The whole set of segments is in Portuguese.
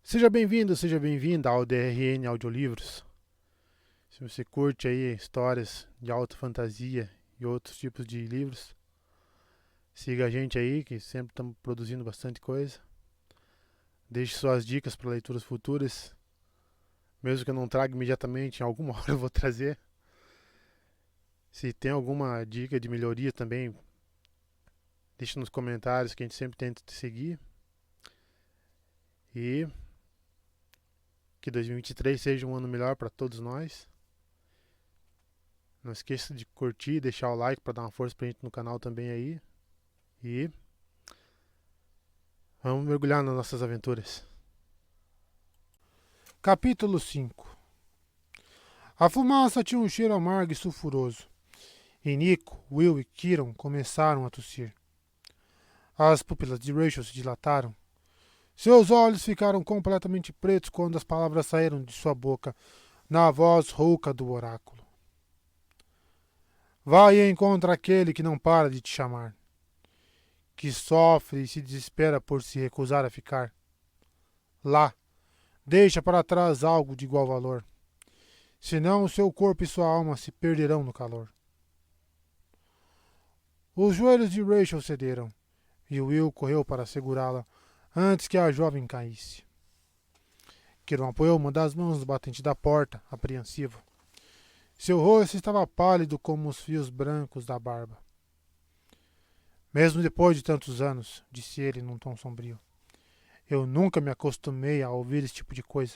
Seja bem-vindo, seja bem-vinda ao DRN Audiolivros. Se você curte aí histórias de alta fantasia e outros tipos de livros, siga a gente aí, que sempre estamos produzindo bastante coisa. Deixe suas dicas para leituras futuras, mesmo que eu não traga imediatamente, em alguma hora eu vou trazer. Se tem alguma dica de melhoria também, deixe nos comentários que a gente sempre tenta te seguir. E que 2023 seja um ano melhor para todos nós. Não esqueça de curtir e deixar o like para dar uma força pra gente no canal também aí. E vamos mergulhar nas nossas aventuras. Capítulo 5. A fumaça tinha um cheiro amargo e sulfuroso. E Nico, Will e Kieran começaram a tossir. As pupilas de Rachel se dilataram. Seus olhos ficaram completamente pretos quando as palavras saíram de sua boca, na voz rouca do oráculo. Vai e encontra aquele que não para de te chamar, que sofre e se desespera por se recusar a ficar. Lá, deixa para trás algo de igual valor. Senão o seu corpo e sua alma se perderão no calor. Os joelhos de Rachel cederam, e Will correu para segurá-la antes que a jovem caísse. Kieran apoiou uma das mãos no batente da porta, apreensivo. Seu rosto estava pálido como os fios brancos da barba. Mesmo depois de tantos anos, disse ele num tom sombrio, eu nunca me acostumei a ouvir esse tipo de coisa.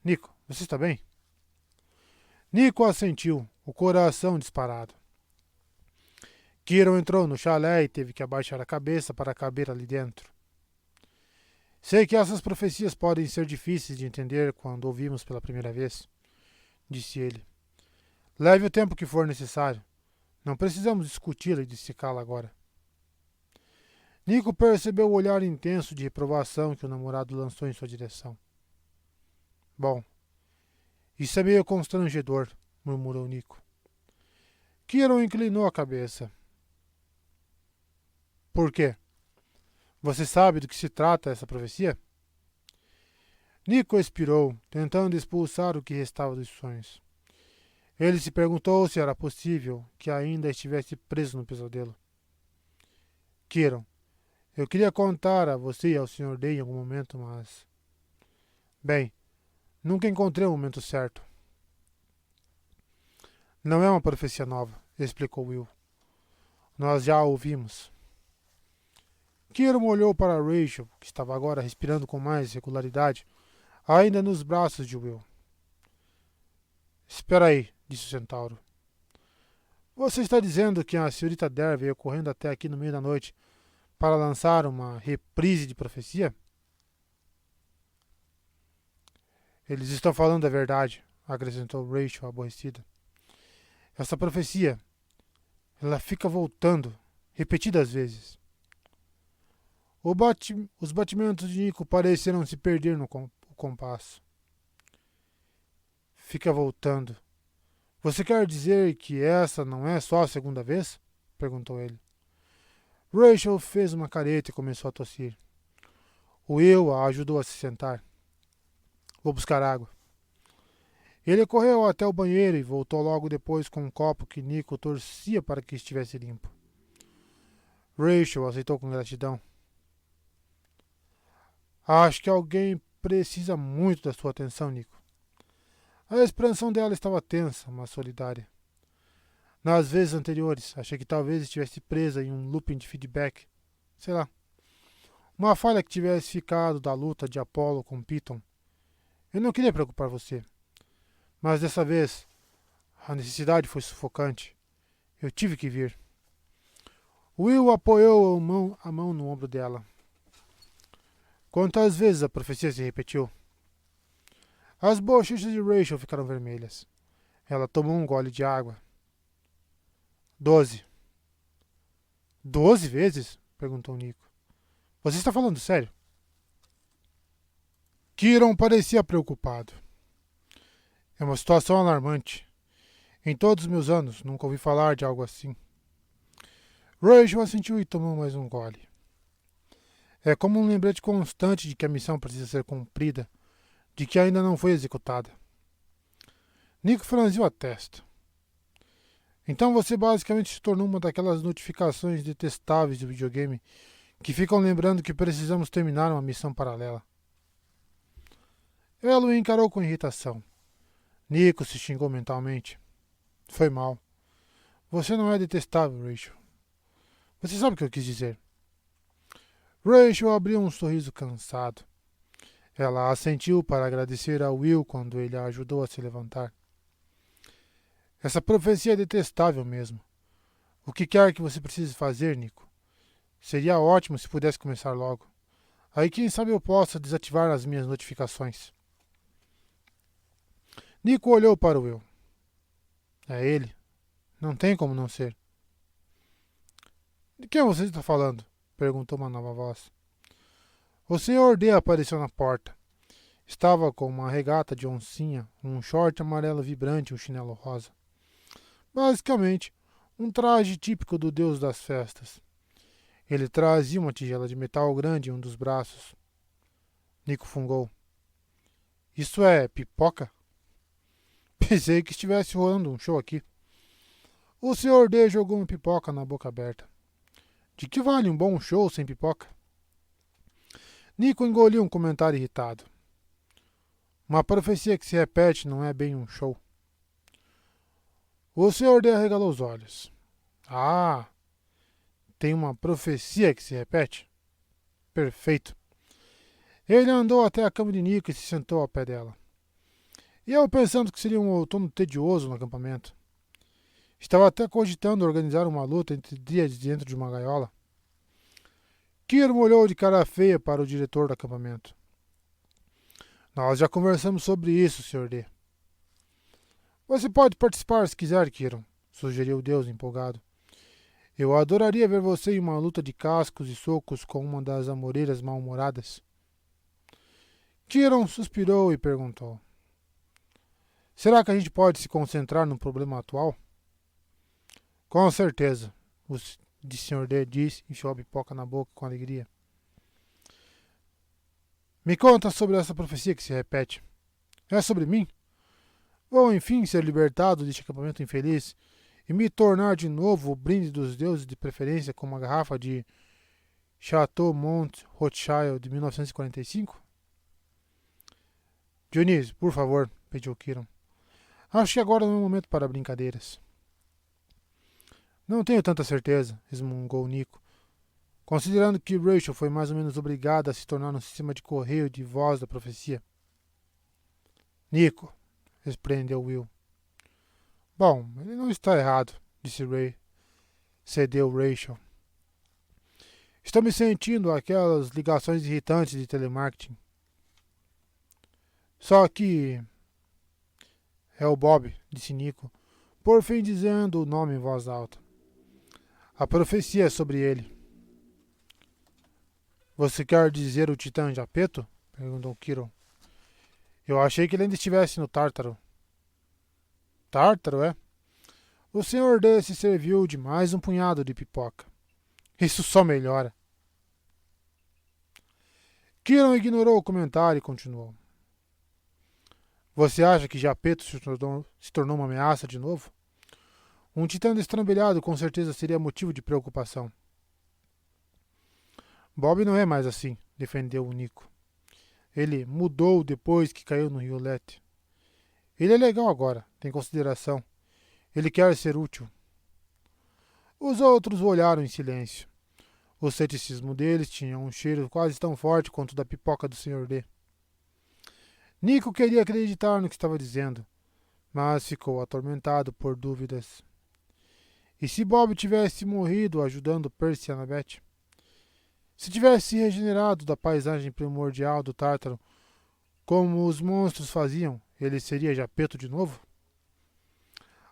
Nico, você está bem? Nico assentiu, o coração disparado. Kieran entrou no chalé e teve que abaixar a cabeça para caber ali dentro. Sei que essas profecias podem ser difíceis de entender quando ouvimos pela primeira vez, disse ele. Leve o tempo que for necessário. Não precisamos discuti-la e dissecá-la agora. Nico percebeu o olhar intenso de reprovação que o namorado lançou em sua direção. Bom, isso é meio constrangedor, murmurou Nico. Kieran inclinou a cabeça. Por quê? Você sabe do que se trata essa profecia? Nico expirou, tentando expulsar o que restava dos sonhos. Ele se perguntou se era possível que ainda estivesse preso no pesadelo. Kieran, eu queria contar a você e ao Sr. Day em algum momento, mas... Bem, nunca encontrei o momento certo. Não é uma profecia nova, explicou Will. Nós já a ouvimos. Kieran olhou para Rachel, que estava agora respirando com mais regularidade, ainda nos braços de Will. Espera aí, disse o centauro. Você está dizendo que a senhorita Dare veio correndo até aqui no meio da noite para lançar uma reprise de profecia? Eles estão falando a verdade, acrescentou Rachel aborrecida. Essa profecia, ela fica voltando, repetidas vezes. Os batimentos de Nico pareceram se perder no compasso. Fica voltando. Você quer dizer que essa não é só a segunda vez? Perguntou ele. Rachel fez uma careta e começou a tossir. Will a ajudou a se sentar. Vou buscar água. Ele correu até o banheiro e voltou logo depois com um copo que Nico torcia para que estivesse limpo. Rachel aceitou com gratidão. Acho que alguém precisa muito da sua atenção, Nico. A expressão dela estava tensa, mas solidária. Nas vezes anteriores, achei que talvez estivesse presa em um looping de feedback. Sei lá. Uma falha que tivesse ficado da luta de Apollo com Piton. Eu não queria preocupar você. Mas dessa vez, a necessidade foi sufocante. Eu tive que vir. Will apoiou a mão no ombro dela. Quantas vezes a profecia se repetiu? As bochechas de Rachel ficaram vermelhas. Ela tomou um gole de água. 12. 12 vezes? Perguntou Nico. Você está falando sério? Kieran parecia preocupado. É uma situação alarmante. Em todos os meus anos, nunca ouvi falar de algo assim. Rachel assentiu e tomou mais um gole. É como um lembrete constante de que a missão precisa ser cumprida, de que ainda não foi executada. Nico franziu a testa. Então você basicamente se tornou uma daquelas notificações detestáveis do videogame que ficam lembrando que precisamos terminar uma missão paralela. Ela o encarou com irritação. Nico se xingou mentalmente. Foi mal. Você não é detestável, Rachel. Você sabe o que eu quis dizer. Rachel abriu um sorriso cansado. Ela assentiu para agradecer a Will quando ele a ajudou a se levantar. Essa profecia é detestável mesmo. O que quer que você precise fazer, Nico? Seria ótimo se pudesse começar logo. Aí quem sabe eu possa desativar as minhas notificações. Nico olhou para o Will. É ele. Não tem como não ser. De quem você está falando? Perguntou uma nova voz. O Sr. D apareceu na porta. Estava com uma regata de oncinha, um short amarelo vibrante e um chinelo rosa. Basicamente, um traje típico do deus das festas. Ele trazia uma tigela de metal grande em um dos braços. Nico fungou. Isso é pipoca? Pensei que estivesse rolando um show aqui. O Sr. D jogou uma pipoca na boca aberta. De que vale um bom show sem pipoca? Nico engoliu um comentário irritado. Uma profecia que se repete não é bem um show. O Sr. D arregalou os olhos. Ah, tem uma profecia que se repete? Perfeito. Ele andou até a cama de Nico e se sentou ao pé dela. E eu pensando que seria um outono tedioso no acampamento. Estava até cogitando organizar uma luta entre dias dentro de uma gaiola. Kieran olhou de cara feia para o diretor do acampamento. Nós já conversamos sobre isso, Sr. D. Você pode participar se quiser, Kieran, sugeriu Deus empolgado. Eu adoraria ver você em uma luta de cascos e socos com uma das amoreiras mal-humoradas. Kieran suspirou e perguntou. Será que a gente pode se concentrar no problema atual? Com certeza, o Sr. D disse e enfiou a pipoca na boca com alegria. Me conta sobre essa profecia que se repete. É sobre mim? Vou enfim ser libertado deste acampamento infeliz e me tornar de novo o brinde dos deuses, de preferência com uma garrafa de Chateau Mont Rothschild de 1945? Dionísio, por favor, pediu Kieran. Acho que agora não é o momento para brincadeiras. Não tenho tanta certeza, resmungou Nico, considerando que Rachel foi mais ou menos obrigada a se tornar um sistema de correio de voz da profecia. Nico, repreendeu Will. Bom, ele não está errado, disse Ray. Cedeu Rachel. Estou me sentindo aquelas ligações irritantes de telemarketing. Só que... É o Bob, disse Nico, por fim dizendo o nome em voz alta. A profecia é sobre ele. Você quer dizer o Titã Japeto? Perguntou Kiro. Eu achei que ele ainda estivesse no Tártaro. Tártaro, é? O Sr. D se serviu de mais um punhado de pipoca. Isso só melhora. Kiron ignorou o comentário e continuou. Você acha que Japeto se tornou uma ameaça de novo? Um titã destrambelhado com certeza seria motivo de preocupação. Bob não é mais assim, defendeu o Nico. Ele mudou depois que caiu no Rio Lete. Ele é legal agora, tem consideração. Ele quer ser útil. Os outros olharam em silêncio. O ceticismo deles tinha um cheiro quase tão forte quanto o da pipoca do Sr. D. Nico queria acreditar no que estava dizendo, mas ficou atormentado por dúvidas. E se Bob tivesse morrido ajudando Percy e Annabeth? Se tivesse se regenerado da paisagem primordial do Tártaro, como os monstros faziam, ele seria Japeto de novo?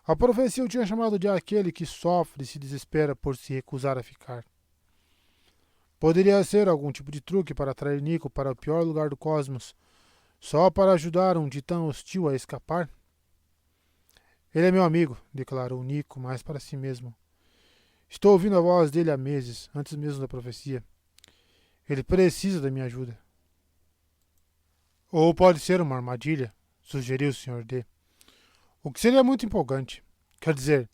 A profecia o tinha chamado de aquele que sofre e se desespera por se recusar a ficar. Poderia ser algum tipo de truque para atrair Nico para o pior lugar do cosmos, só para ajudar um titã hostil a escapar? Ele é meu amigo, declarou Nico, mais para si mesmo. Estou ouvindo a voz dele há meses, antes mesmo da profecia. Ele precisa da minha ajuda. Ou pode ser uma armadilha, sugeriu o Sr. D. O que seria muito empolgante. Quer dizer,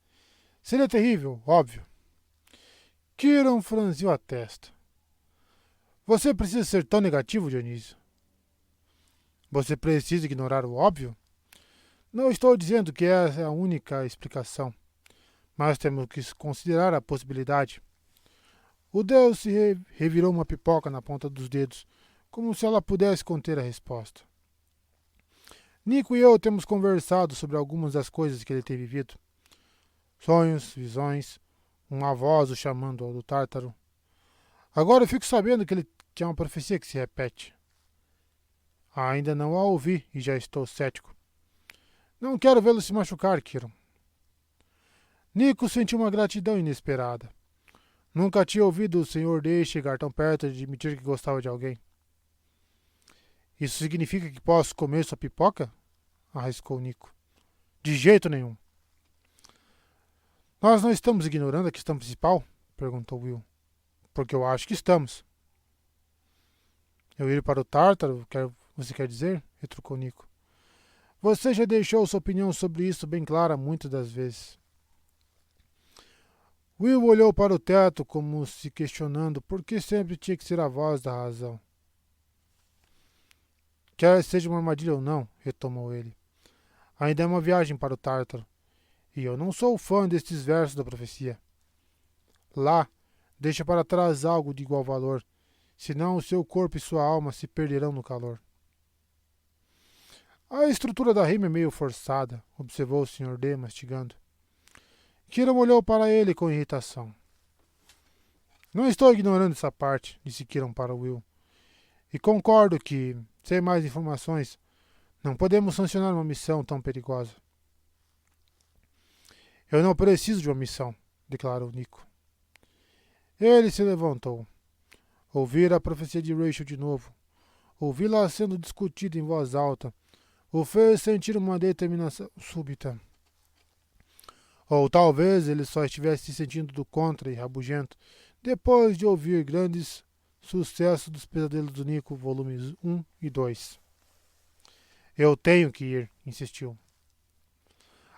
seria terrível, óbvio. Kiron franziu a testa. Você precisa ser tão negativo, Dionísio? Você precisa ignorar o óbvio? Não estou dizendo que essa é a única explicação, mas temos que considerar a possibilidade. O Deus se revirou uma pipoca na ponta dos dedos, como se ela pudesse conter a resposta. Nico e eu temos conversado sobre algumas das coisas que ele tem vivido. Sonhos, visões, uma voz o chamando ao do Tártaro. Agora eu fico sabendo que é uma profecia que se repete. Ainda não a ouvi e já estou cético. Não quero vê-lo se machucar, Kiron. Nico sentiu uma gratidão inesperada. Nunca tinha ouvido o Sr. D chegar tão perto de admitir que gostava de alguém. Isso significa que posso comer sua pipoca? Arriscou Nico. De jeito nenhum. Nós não estamos ignorando a questão principal? Perguntou Will. Porque eu acho que estamos. Eu ir para o Tártaro, você quer dizer? Retrucou Nico. Você já deixou sua opinião sobre isso bem clara muitas das vezes. Will olhou para o teto como se questionando por que sempre tinha que ser a voz da razão. Quer seja uma armadilha ou não, retomou ele. Ainda é uma viagem para o Tártaro, e eu não sou fã destes versos da profecia. Lá, deixa para trás algo de igual valor, senão o seu corpo e sua alma se perderão no calor. A estrutura da rima é meio forçada, observou o Sr. D, mastigando. Kiron olhou para ele com irritação. Não estou ignorando essa parte, disse Kiron para Will. E concordo que, sem mais informações, não podemos sancionar uma missão tão perigosa. Eu não preciso de uma missão, declarou Nico. Ele se levantou. Ouvira a profecia de Rachel de novo. Ouvi-la sendo discutida em voz alta. O fez sentir uma determinação súbita. Ou talvez ele só estivesse se sentindo do contra e rabugento, depois de ouvir grandes sucessos dos Pesadelos do Nico, volumes 1 e 2. Eu tenho que ir, insistiu.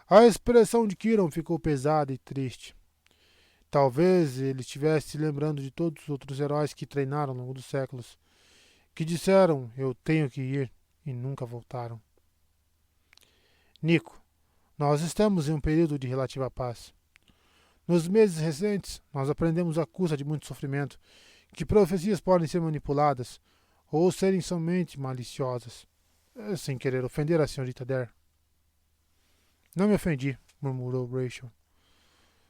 A expressão de Kiron ficou pesada e triste. Talvez ele estivesse se lembrando de todos os outros heróis que treinaram ao longo dos séculos, que disseram eu tenho que ir e nunca voltaram. Nico, nós estamos em um período de relativa paz. Nos meses recentes, nós aprendemos à custa de muito sofrimento que profecias podem ser manipuladas ou serem somente maliciosas, sem querer ofender a senhorita Dare. Não me ofendi, murmurou Rachel.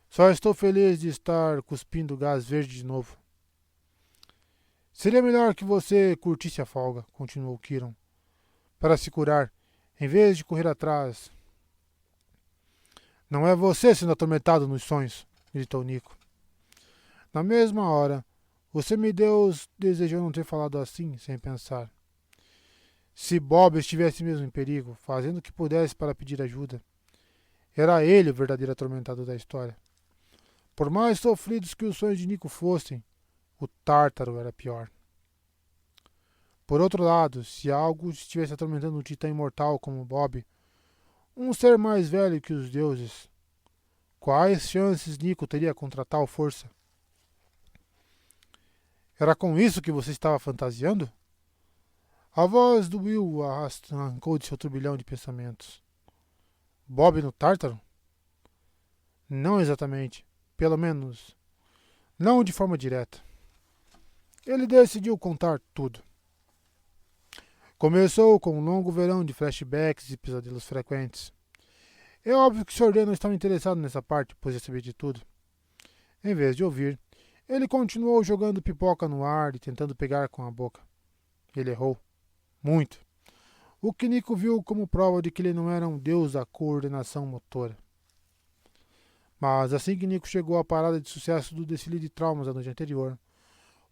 Só estou feliz de estar cuspindo gás verde de novo. Seria melhor que você curtisse a folga, continuou Kiron, para se curar, em vez de correr atrás. Não é você sendo atormentado nos sonhos, gritou Nico. Na mesma hora, o semideus desejou não ter falado assim, sem pensar. Se Bob estivesse mesmo em perigo, fazendo o que pudesse para pedir ajuda, era ele o verdadeiro atormentado da história. Por mais sofridos que os sonhos de Nico fossem, o Tártaro era pior. Por outro lado, se algo estivesse atormentando um titã imortal como Bob, um ser mais velho que os deuses, quais chances Nico teria contra tal força? Era com isso que você estava fantasiando? A voz do Will arrancou de seu turbilhão de pensamentos. Bob no Tártaro? Não exatamente. Pelo menos, não de forma direta. Ele decidiu contar tudo. Começou com um longo verão de flashbacks e pesadelos frequentes. É óbvio que o Sr. D não estava interessado nessa parte, pois já sabia de tudo. Em vez de ouvir, ele continuou jogando pipoca no ar e tentando pegar com a boca. Ele errou. Muito. O que Nico viu como prova de que ele não era um deus da coordenação motora. Mas assim que Nico chegou à parada de sucesso do desfile de traumas da noite anterior,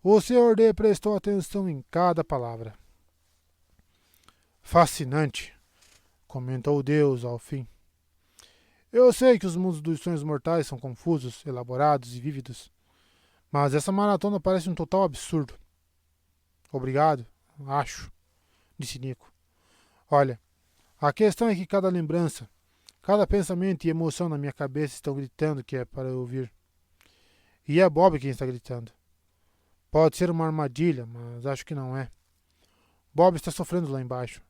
o Sr. D prestou atenção em cada palavra. Fascinante, comentou o Deus ao fim. Eu sei que os mundos dos sonhos mortais são confusos, elaborados e vívidos, mas essa maratona parece um total absurdo. Obrigado, acho, disse Nico. Olha, a questão é que cada lembrança, cada pensamento e emoção na minha cabeça estão gritando que é para eu ouvir. E é Bob quem está gritando. Pode ser uma armadilha, mas acho que não é. Bob está sofrendo lá embaixo.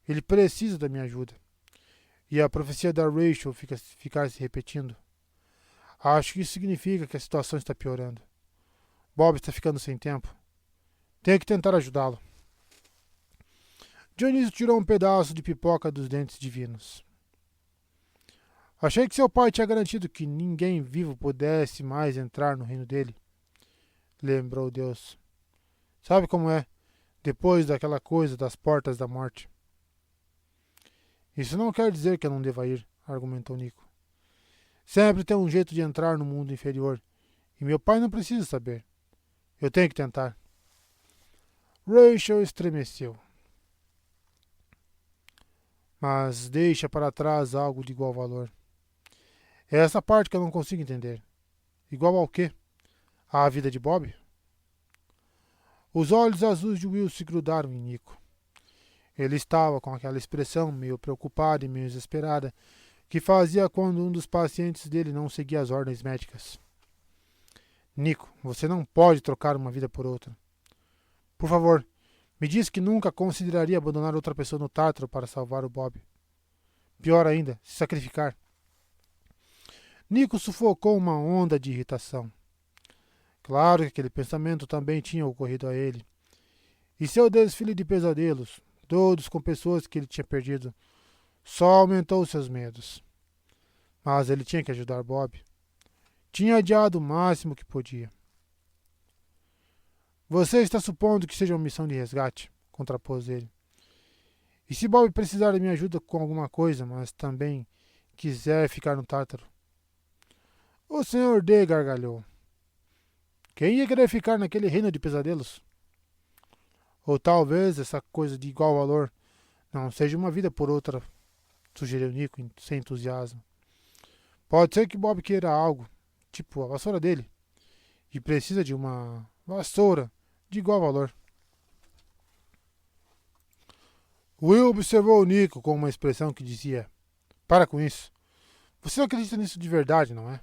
Ele precisa da minha ajuda. E a profecia da Rachel ficar se repetindo. Acho que isso significa que a situação está piorando. Bob está ficando sem tempo. Tenho que tentar ajudá-lo. Dionísio tirou um pedaço de pipoca dos dentes divinos. Achei que seu pai tinha garantido que ninguém vivo pudesse mais entrar no reino dele. Lembrou Deus. Sabe como é, depois daquela coisa das portas da morte. Isso não quer dizer que eu não deva ir, argumentou Nico. Sempre tem um jeito de entrar no mundo inferior, e meu pai não precisa saber. Eu tenho que tentar. Rachel estremeceu. Mas deixa para trás algo de igual valor. É essa parte que eu não consigo entender. Igual ao quê? À vida de Bob? Os olhos azuis de Will se grudaram em Nico. Ele estava com aquela expressão meio preocupada e meio desesperada que fazia quando um dos pacientes dele não seguia as ordens médicas. Nico, você não pode trocar uma vida por outra. Por favor, me diz que nunca consideraria abandonar outra pessoa no Tártaro para salvar o Bob. Pior ainda, se sacrificar. Nico sufocou uma onda de irritação. Claro que aquele pensamento também tinha ocorrido a ele. E seu desfile de pesadelos, todos com pessoas que ele tinha perdido, só aumentou seus medos. Mas ele tinha que ajudar Bob. Tinha adiado o máximo que podia. Você está supondo que seja uma missão de resgate, contrapôs ele. E se Bob precisar da minha ajuda com alguma coisa, mas também quiser ficar no Tártaro? O Sr. D gargalhou. Quem ia querer ficar naquele reino de pesadelos? Ou talvez essa coisa de igual valor não seja uma vida por outra, sugeriu Nico sem entusiasmo. Pode ser que Bob queira algo, tipo a vassoura dele, e precisa de uma vassoura de igual valor. Will observou Nico com uma expressão que dizia: para com isso. Você não acredita nisso de verdade, não é?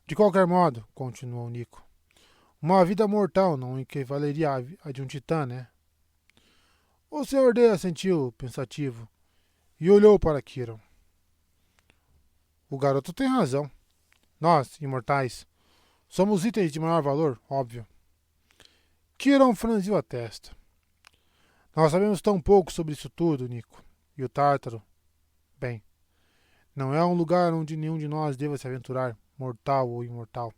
De qualquer modo, continuou Nico, uma vida mortal não equivaleria à de um titã, né? O Sr. D assentiu, pensativo, e olhou para Kiron. O garoto tem razão. Nós, imortais, somos itens de maior valor, óbvio. Kiron franziu a testa. Nós sabemos tão pouco sobre isso tudo, Nico. E o Tártaro? Bem, não é um lugar onde nenhum de nós deva se aventurar, mortal ou imortal.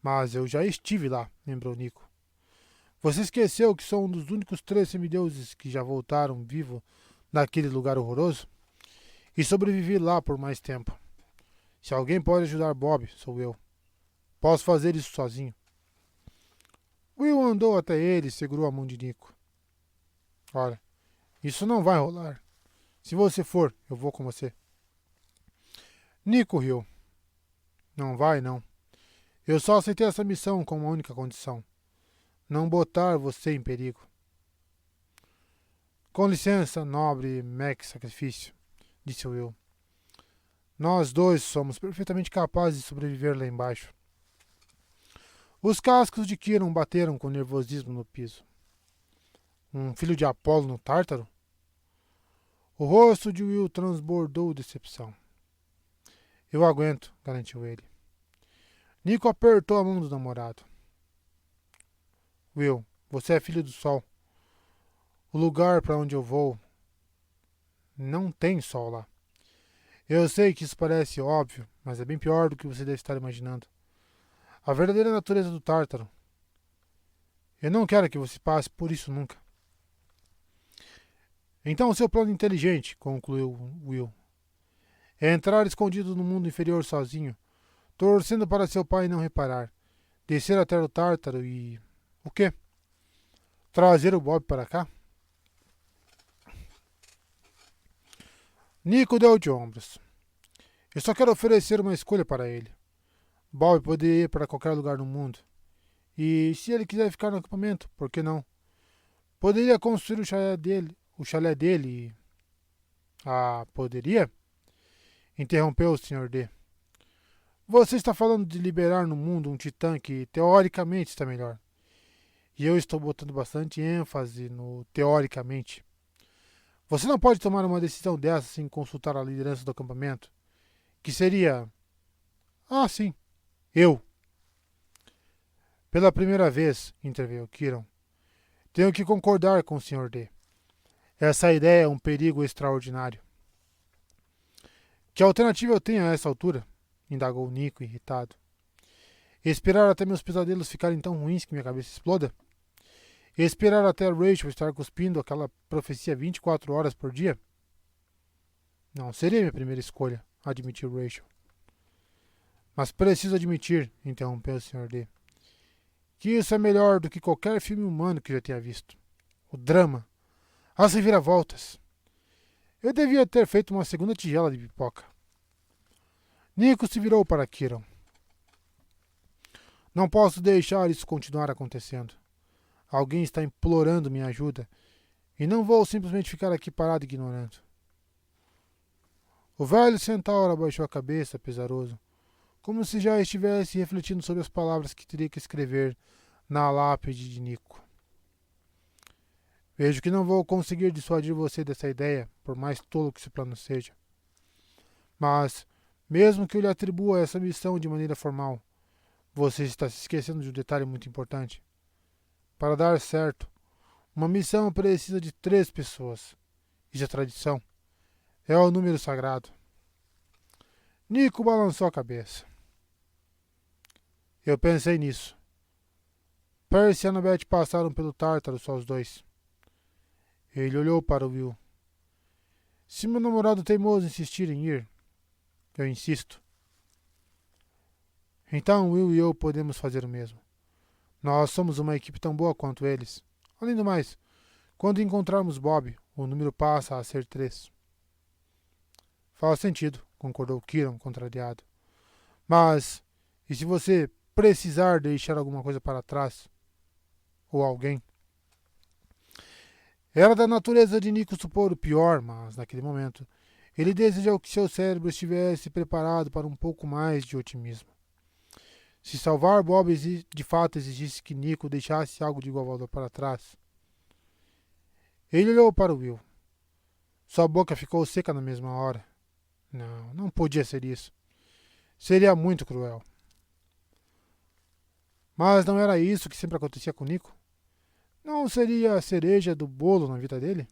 Mas eu já estive lá, lembrou Nico. Você esqueceu que sou um dos únicos 3 semideuses que já voltaram vivo naquele lugar horroroso? E sobrevivi lá por mais tempo. Se alguém pode ajudar Bob, sou eu. Posso fazer isso sozinho. Will andou até ele e segurou a mão de Nico. Olha, isso não vai rolar. Se você for, eu vou com você. Nico riu. Não vai, não. Eu só aceitei essa missão com uma única condição. Não botar você em perigo. Com licença, nobre Mac Sacrifício, disse Will. Nós dois somos perfeitamente capazes de sobreviver lá embaixo. Os cascos de Kiron bateram com nervosismo no piso. Um filho de Apolo no Tártaro? O rosto de Will transbordou decepção. Eu aguento, garantiu ele. Nico apertou a mão do namorado. Will, você é filho do sol. O lugar para onde eu vou não tem sol lá. Eu sei que isso parece óbvio, mas é bem pior do que você deve estar imaginando. A verdadeira natureza do Tártaro. Eu não quero que você passe por isso nunca. Então o seu plano inteligente, concluiu Will, é entrar escondido no mundo inferior sozinho, torcendo para seu pai não reparar, descer até o Tártaro e... o quê? Trazer o Bob para cá? Nico deu de ombros. Eu só quero oferecer uma escolha para ele. Bob poderia ir para qualquer lugar no mundo. E se ele quiser ficar no acampamento, por que não? Poderia construir o chalé dele e... Ah, poderia? Interrompeu o Sr. D. Você está falando de liberar no mundo um titã que teoricamente está melhor. E eu estou botando bastante ênfase no teoricamente. Você não pode tomar uma decisão dessa sem consultar a liderança do acampamento. Que seria... Ah, sim. Eu. Pela primeira vez, interveio Kiron, tenho que concordar com o Sr. D. Essa ideia é um perigo extraordinário. Que alternativa eu tenho a essa altura? Indagou Nico, irritado. Esperar até meus pesadelos ficarem tão ruins que minha cabeça exploda? Esperar até Rachel estar cuspindo aquela profecia 24 horas por dia? Não seria minha primeira escolha, admitiu Rachel. Mas preciso admitir, interrompeu o Sr. D, que isso é melhor do que qualquer filme humano que já tenha visto. O drama, as reviravoltas. Eu devia ter feito uma segunda tigela de pipoca. Nico se virou para Kiron. Não posso deixar isso continuar acontecendo. Alguém está implorando minha ajuda e não vou simplesmente ficar aqui parado ignorando. O velho centauro abaixou a cabeça, pesaroso, como se já estivesse refletindo sobre as palavras que teria que escrever na lápide de Nico. Vejo que não vou conseguir dissuadir você dessa ideia, por mais tolo que esse plano seja. Mas, mesmo que eu lhe atribua essa missão de maneira formal, você está se esquecendo de um detalhe muito importante. Para dar certo, uma missão precisa de 3 pessoas. Isso é tradição. É o número sagrado. Nico balançou a cabeça. Eu pensei nisso. Percy e Annabeth passaram pelo Tártaro só os dois. Ele olhou para o Will. Se meu namorado teimoso insistir em ir, eu insisto. Então Will e eu podemos fazer o mesmo. Nós somos uma equipe tão boa quanto eles. Além do mais, quando encontrarmos Bob, o número passa a ser 3. Faz sentido, concordou Kiron, contrariado. Mas, e se você precisar deixar alguma coisa para trás? Ou alguém? Era da natureza de Nico supor o pior, mas, naquele momento, ele desejou que seu cérebro estivesse preparado para um pouco mais de otimismo. Se salvar Bob de fato exigisse que Nico deixasse algo de igual valor para trás. Ele olhou para Will. Sua boca ficou seca na mesma hora. Não, não podia ser isso. Seria muito cruel. Mas não era isso que sempre acontecia com Nico? Não seria a cereja do bolo na vida dele?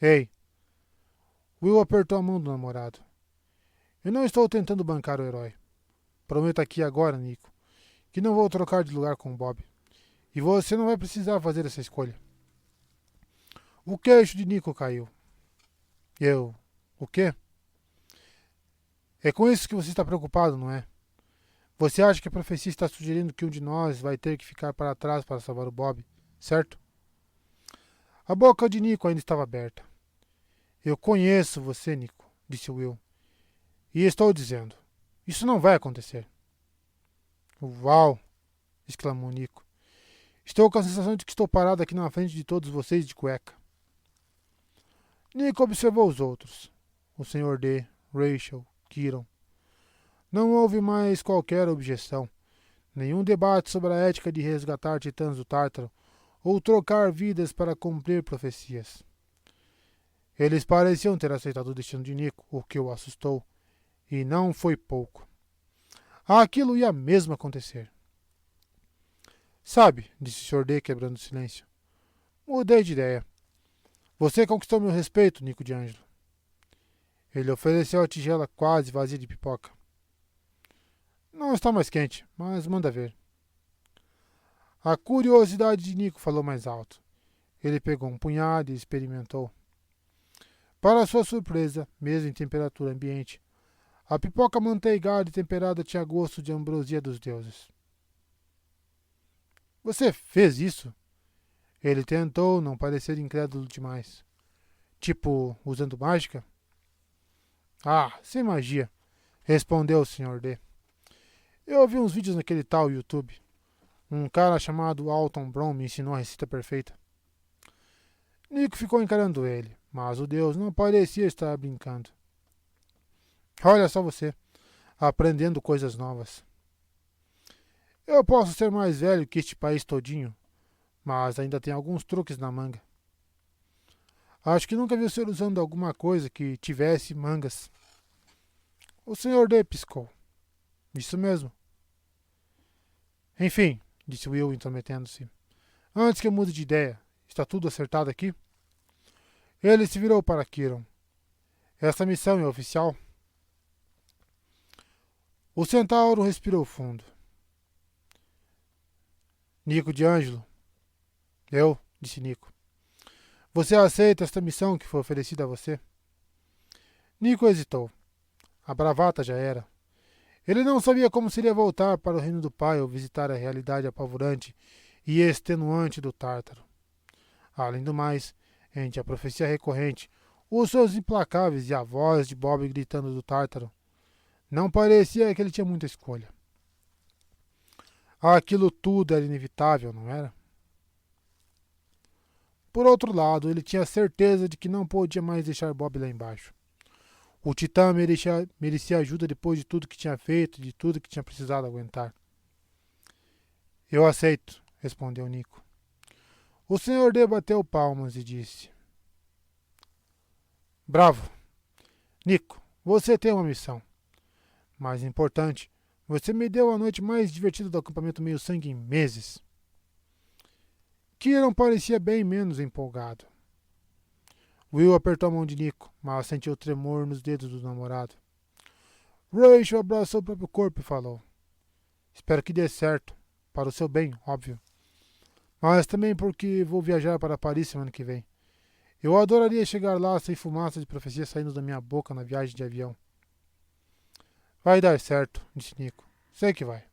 Ei! Will apertou a mão do namorado. Eu não estou tentando bancar o herói. Prometo aqui agora, Nico, que não vou trocar de lugar com o Bob. E você não vai precisar fazer essa escolha. O queixo de Nico caiu. O quê? É com isso que você está preocupado, não é? Você acha que a profecia está sugerindo que um de nós vai ter que ficar para trás para salvar o Bob, certo? A boca de Nico ainda estava aberta. Eu conheço você, Nico, disse Will. E estou dizendo, isso não vai acontecer. Uau! Exclamou Nico. Estou com a sensação de que estou parado aqui na frente de todos vocês de cueca. Nico observou os outros. O Sr. D, Rachel, Kiron. Não houve mais qualquer objeção. Nenhum debate sobre a ética de resgatar titãs do Tártaro ou trocar vidas para cumprir profecias. Eles pareciam ter aceitado o destino de Nico, o que o assustou. E não foi pouco. Aquilo ia mesmo acontecer. Sabe, disse o Sr. D, quebrando o silêncio. Mudei de ideia. Você conquistou meu respeito, Nico de Ângelo. Ele ofereceu a tigela quase vazia de pipoca. Não está mais quente, mas manda ver. A curiosidade de Nico falou mais alto. Ele pegou um punhado e experimentou. Para sua surpresa, mesmo em temperatura ambiente, a pipoca manteigada e temperada tinha gosto de ambrosia dos deuses. Você fez isso? Ele tentou não parecer incrédulo demais. Tipo, usando mágica? Ah, sem magia, respondeu o Sr. D. Eu vi uns vídeos naquele tal YouTube. Um cara chamado Alton Brown me ensinou a receita perfeita. Nico ficou encarando ele, mas o Deus não parecia estar brincando. Olha só você, aprendendo coisas novas. Eu posso ser mais velho que este país todinho, mas ainda tem alguns truques na manga. Acho que nunca vi o senhor usando alguma coisa que tivesse mangas. O senhor D piscou. Isso mesmo. Enfim, disse Will intrometendo-se. Antes que eu mude de ideia, está tudo acertado aqui? Ele se virou para Kiron. Esta missão é oficial? O centauro respirou fundo. Nico de Ângelo. Eu, disse Nico. Você aceita esta missão que foi oferecida a você? Nico hesitou. A bravata já era. Ele não sabia como seria voltar para o reino do pai ou visitar a realidade apavorante e extenuante do Tártaro. Além do mais, entre a profecia recorrente, os sons implacáveis e a voz de Bob gritando do Tártaro, não parecia que ele tinha muita escolha. Aquilo tudo era inevitável, não era? Por outro lado, ele tinha certeza de que não podia mais deixar Bob lá embaixo. O Titã merecia ajuda depois de tudo que tinha feito, de tudo que tinha precisado aguentar. Eu aceito, respondeu Nico. O Sr. D bateu palmas e disse: Bravo! Nico, você tem uma missão. Mais importante, você me deu a noite mais divertida do acampamento meio-sangue em meses. Kieran parecia bem menos empolgado. Will apertou a mão de Nico, mas sentiu tremor nos dedos do namorado. Rachel abraçou o próprio corpo e falou: Espero que dê certo. Para o seu bem, óbvio. Mas também porque vou viajar para Paris semana que vem. Eu adoraria chegar lá sem fumaça de profecia saindo da minha boca na viagem de avião. Vai dar certo, disse Nico. Sei que vai.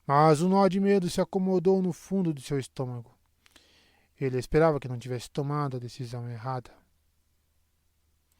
Mas um nó de medo se acomodou no fundo de seu estômago. Ele esperava que não tivesse tomado a decisão errada.